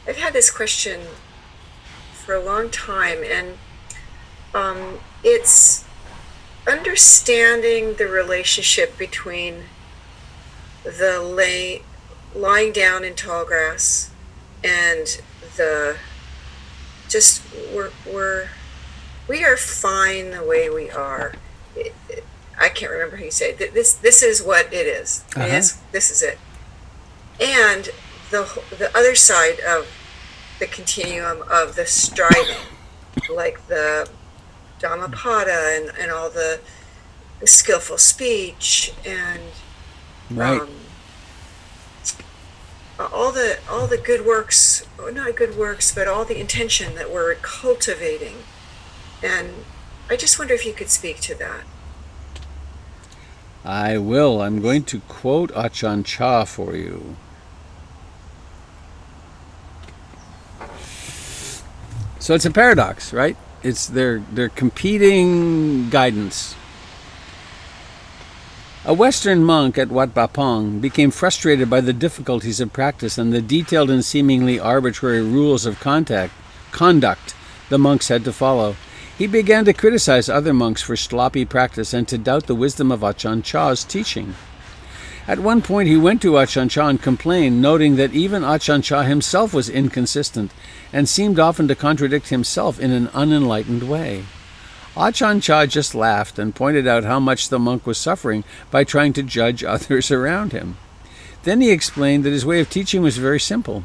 I've had this question for a long time, and it's understanding the relationship between the lying down in tall grass and the just we are fine the way we are. I can't remember how you say it. This is what it is. This is it. And the other side of the continuum of the striving, like the Dhammapada and all the skillful speech and Right. all the good works, or not good works, but all the intention that we're cultivating. And I just wonder if you could speak to that. I will. I'm going to quote Ajahn Chah for you. So it's a paradox, right? It's they're competing guidance. A Western monk at Wat Bapong became frustrated by the difficulties of practice and the detailed and seemingly arbitrary rules of conduct the monks had to follow. He began to criticize other monks for sloppy practice and to doubt the wisdom of Ajahn Chah's teaching. At one point he went to Ajahn Chah and complained, noting that even Ajahn Chah himself was inconsistent and seemed often to contradict himself in an unenlightened way. Ajahn Chah just laughed and pointed out how much the monk was suffering by trying to judge others around him. Then he explained that his way of teaching was very simple.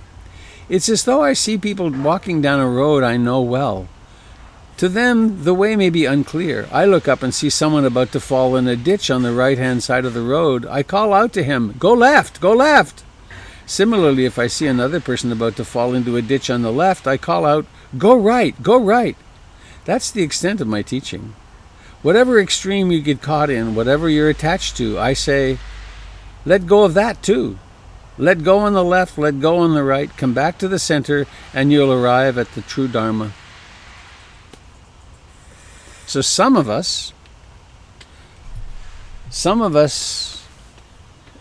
It's as though I see people walking down a road I know well. To them, the way may be unclear. I look up and see someone about to fall in a ditch on the right-hand side of the road. I call out to him, "Go left! Go left!" Similarly, if I see another person about to fall into a ditch on the left, I call out, "Go right! Go right!" That's the extent of my teaching. Whatever extreme you get caught in, whatever you're attached to, I say, let go of that too. Let go on the left, let go on the right, come back to the center, and you'll arrive at the true Dharma. So some of us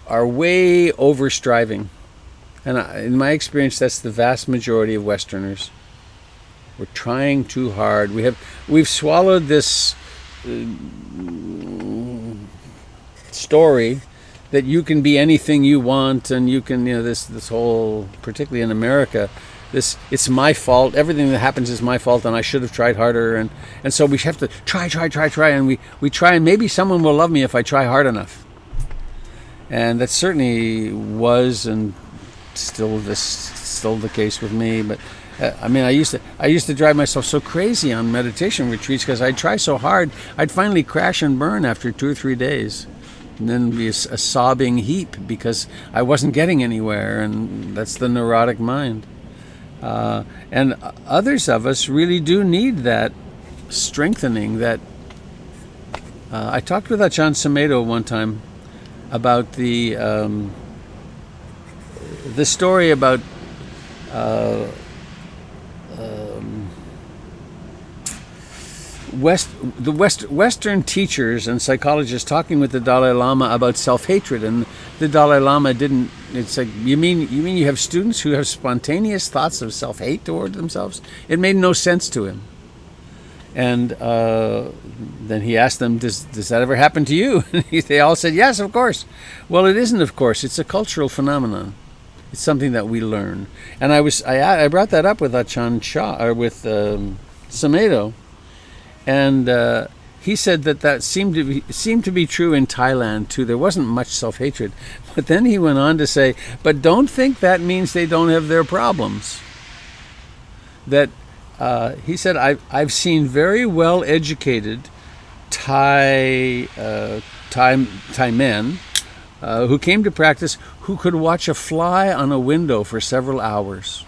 are way over striving. And in my experience, that's the vast majority of Westerners. We're trying too hard. We've swallowed this story that you can be anything you want, and you can, this whole, particularly in America, it's my fault. Everything that happens is my fault, and I should have tried harder, and so we have to try, and we try, and maybe someone will love me if I try hard enough. And that certainly was and still the case with me, but. I used to drive myself so crazy on meditation retreats because I'd try so hard, I'd finally crash and burn after 2 or 3 days, and then be a sobbing heap because I wasn't getting anywhere, and that's the neurotic mind. And others of us really do need that strengthening. That I talked with Ajahn Sumedho one time about the story about. Western teachers and psychologists talking with the Dalai Lama about self-hatred, and the Dalai Lama didn't. It's like, you mean you have students who have spontaneous thoughts of self-hate toward themselves? It made no sense to him. And then he asked them, "Does that ever happen to you?" They all said, "Yes, of course." Well, it isn't, of course. It's a cultural phenomenon. It's something that we learn. And I brought that up with Ajahn Chah, or with Sumedho. And he said that seemed to be true in Thailand too. There wasn't much self-hatred, but then he went on to say, "But don't think that means they don't have their problems." That he said, "I've seen very well-educated Thai men who came to practice who could watch a fly on a window for several hours."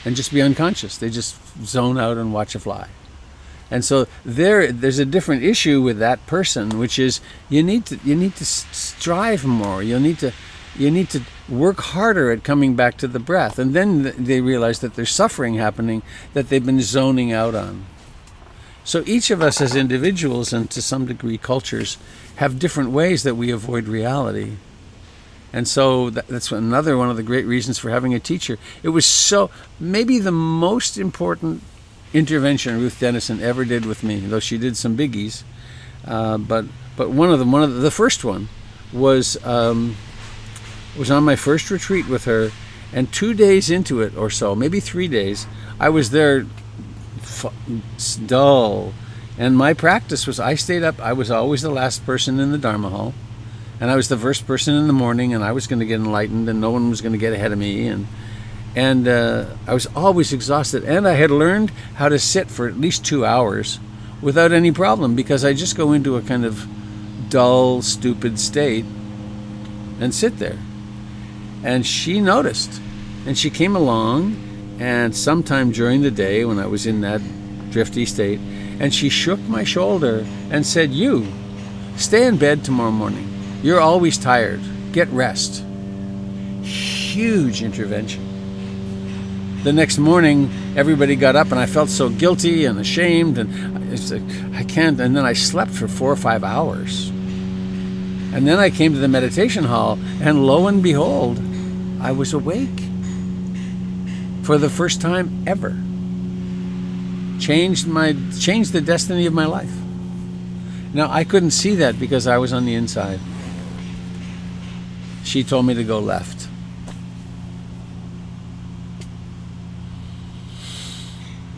And just be unconscious. They just zone out and watch a fly. And so there's a different issue with that person, which is you need to strive more. You need to work harder at coming back to the breath. And then they realize that there's suffering happening that they've been zoning out on. So each of us as individuals, and to some degree cultures, have different ways that we avoid reality. And so that's another one of the great reasons for having a teacher. It was maybe the most important intervention Ruth Dennison ever did with me, though she did some biggies. But the first one was on my first retreat with her, and 2 days into it or so, maybe 3 days, I was there dull. And my practice was I stayed up. I was always the last person in the Dharma hall. And I was the first person in the morning, and I was going to get enlightened, and no one was going to get ahead of me. And I was always exhausted. And I had learned how to sit for at least 2 hours without any problem, because I just go into a kind of dull, stupid state and sit there. And she noticed. And she came along, and sometime during the day when I was in that drifty state, and she shook my shoulder and said, "You, stay in bed tomorrow morning. You're always tired. Get rest." Huge intervention. The next morning, everybody got up, and I felt so guilty and ashamed, and it's like, I can't. And then I slept for 4 or 5 hours. And then I came to the meditation hall, and lo and behold, I was awake for the first time ever. Changed the destiny of my life. Now, I couldn't see that because I was on the inside. She told me to go left.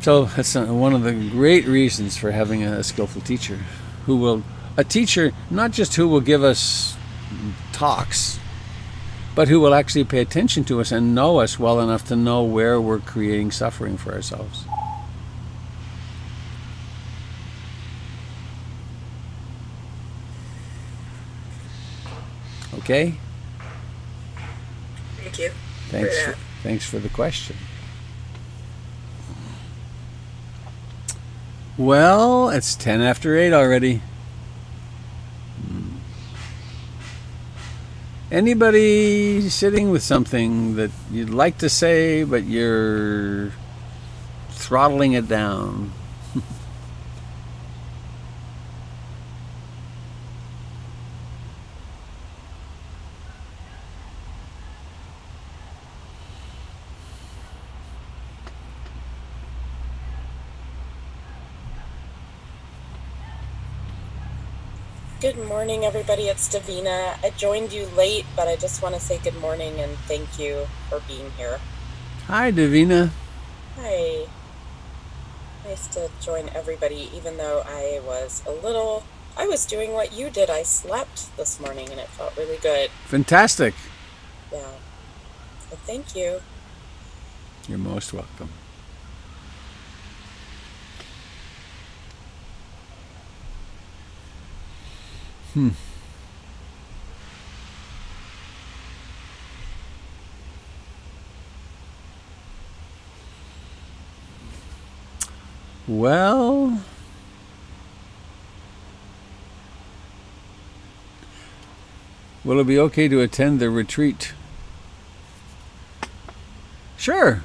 So that's one of the great reasons for having a skillful teacher, a teacher not just who will give us talks, but who will actually pay attention to us and know us well enough to know where we're creating suffering for ourselves. Okay? Thank you. Thanks for the question. Well, it's 10 after 8 already. Anybody sitting with something that you'd like to say, but you're throttling it down? Good morning, everybody. It's Davina. I joined you late, but I just want to say good morning and thank you for being here. Hi, Davina. Hi. Nice to join everybody, even though I was doing what you did. I slept this morning and it felt really good. Fantastic. Yeah. So thank you. You're most welcome. Well, will it be okay to attend the retreat? Sure.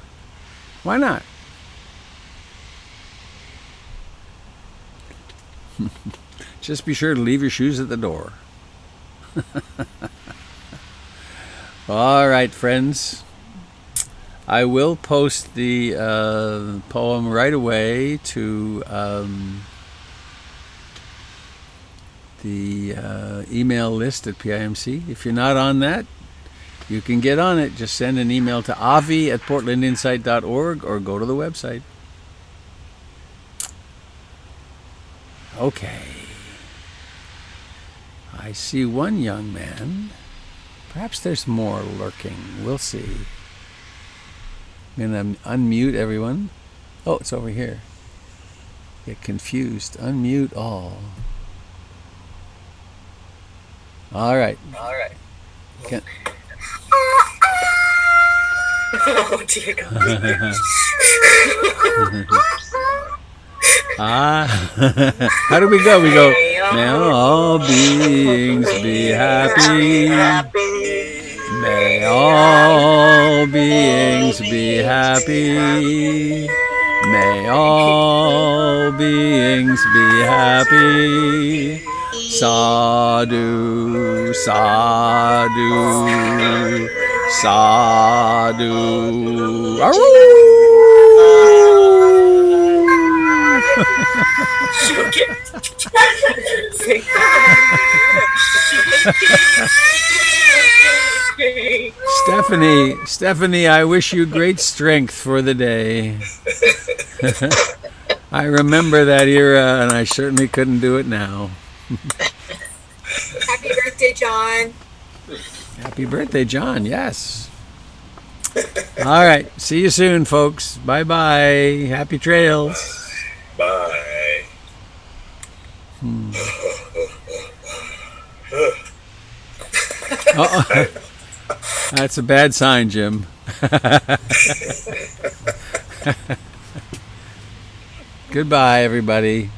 Why not? Just be sure to leave your shoes at the door. All right, friends. I will post the poem right away to the email list at PIMC. If you're not on that, you can get on it. Just send an email to avi@portlandinsight.org or go to the website. Okay. I see one young man. Perhaps there's more lurking. We'll see. I'm going to unmute everyone. Oh, it's over here. Get confused. Unmute all. All right. Can... Oh, dear God. How do we go? We go, may all beings be happy. May all beings be happy. May all beings be happy. Sadhu, sadhu, sadhu. Stephanie, I wish you great strength for the day. I remember that era, and I certainly couldn't do it now. Happy birthday, John. Happy birthday, John. Yes. All right. See you soon, folks. Bye-bye. Happy trails. Bye. Uh-oh. That's a bad sign, Jim. Goodbye, everybody.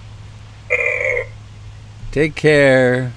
Take care.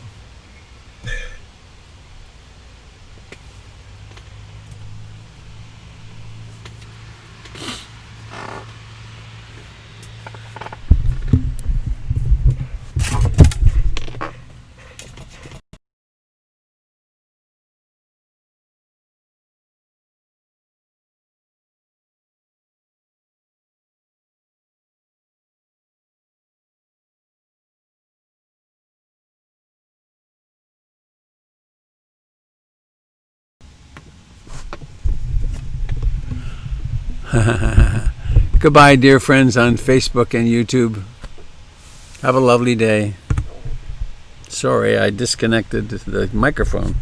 Goodbye, dear friends on Facebook and YouTube. Have a lovely day. Sorry, I disconnected the microphone.